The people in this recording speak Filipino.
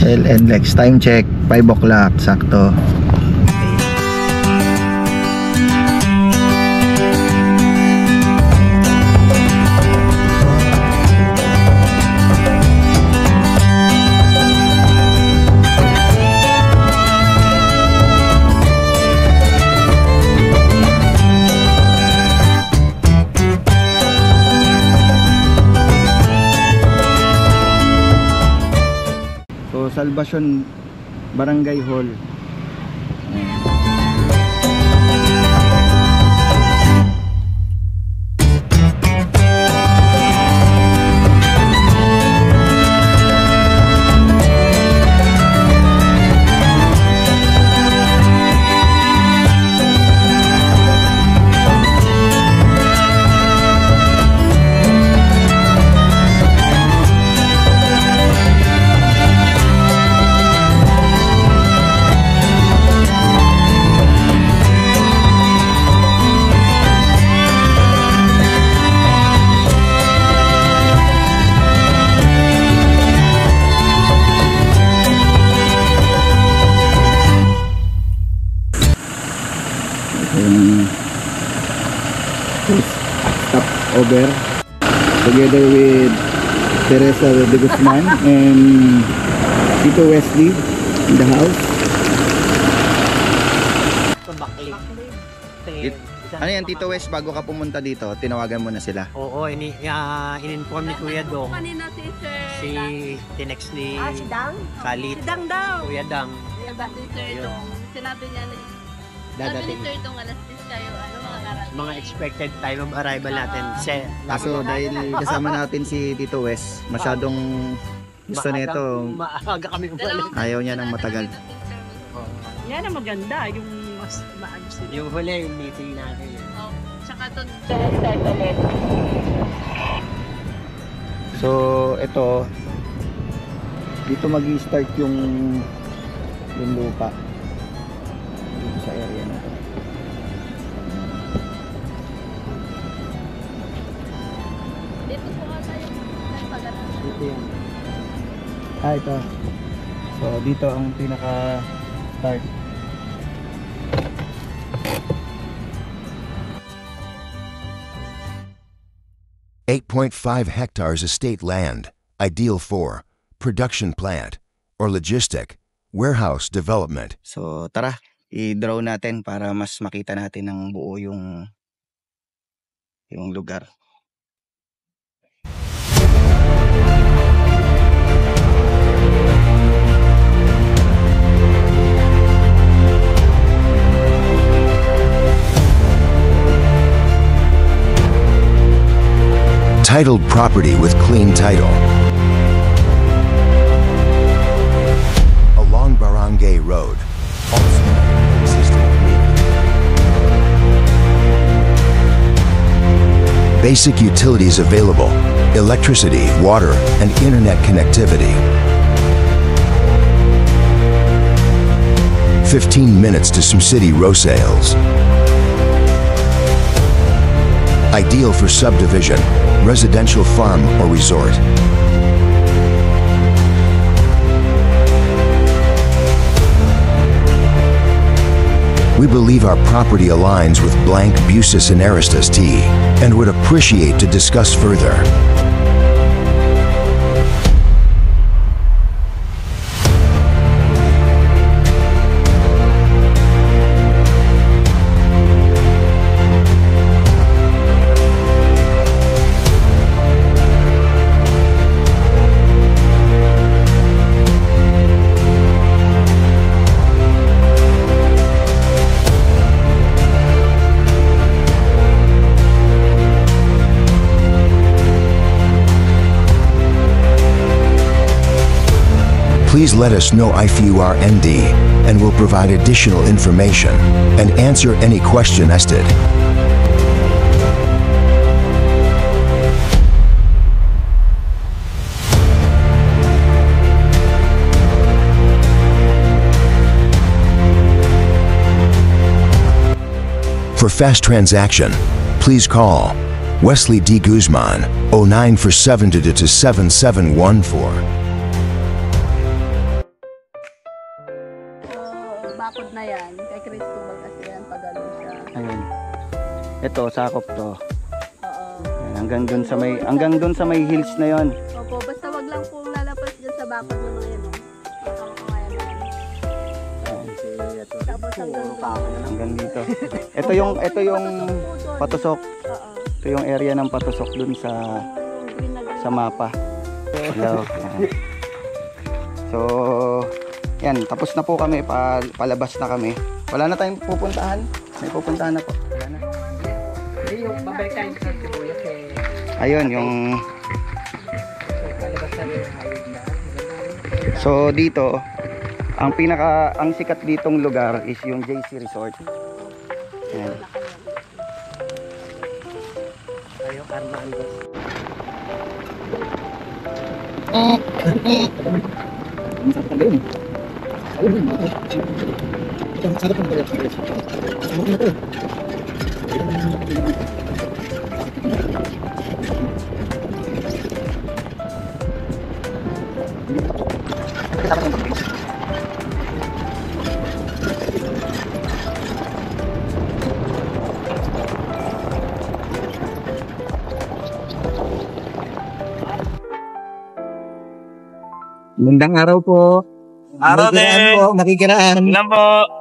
Shell and Lex. Time check, 5 o'clock, sakto. Salvacion Barangay Hall. Stop over together with Teresa de Guzman and Tito Wesley in the house. Ano yan, Tito West, bago ka pumunta dito, tinawagan mo na sila? Oo, in-inform ni Kuya Dong. Si Tinex ni si Dang? Kalit. Si Dang daw. Kuya Dang. Si Sir Dong. Sinabi niya ni Dadating. Sir Dong, alas 10 kayo. Ano mga narating? Mga expected time of arrival natin. Kaso dahil kasama natin si Tito West, masyadong gusto nito. Maaga kami umalis. Ayaw niya ng matagal. Yan ang maganda, yung mas maayos nila. Yung huli, yung meeting natin. Oh, tsaka doon start ulit. So, ito dito magi-start yung lupa dito sa area na to. Dito po ata yung nagpagana. Dito yan. Ito. So, dito ang pinaka-start. 8.5 hectares estate land, ideal for production plant or logistic, warehouse development. So, tara, i-draw natin para mas makita natin ng buo yung lugar. Titled property with clean title. Along Barangay Road. Also existing community. Basic utilities available. Electricity, water, and internet connectivity. 15 minutes to some city Rosales. Ideal for subdivision, residential farm or resort. We believe our property aligns with blank Busis and Aristus T and would appreciate to discuss further. Please let us know if you are ND and we'll provide additional information and answer any question asked. For fast transaction, please call Wesley D. Guzman 0947 to 7714. bakod na yan, kay Cristobal kasi yan, pagano siya. Ayun. Ito, sakop to. Oo. Ayan, hanggang dun sa may hills na yon. Opo, basta wag lang pong lalapas dyan sa bakod ng mga yan. Tapos Hanggang dito. Ito yung patusok. Oo. Ito yung area ng patusok dun sa mapa. Hello. Ayan. So, yan, tapos na po kami, palabas na kami. Wala na tayong pupuntahan. May pupuntahan na po. Wala na. Yung babalik tayo sa Sibuyas Ayun, yung... So, dito, ang sikat ditong lugar is yung JC Resort. Ayan. Yung Armando. Magandang araw po. Araw din. Nakikiraan. Ilan po?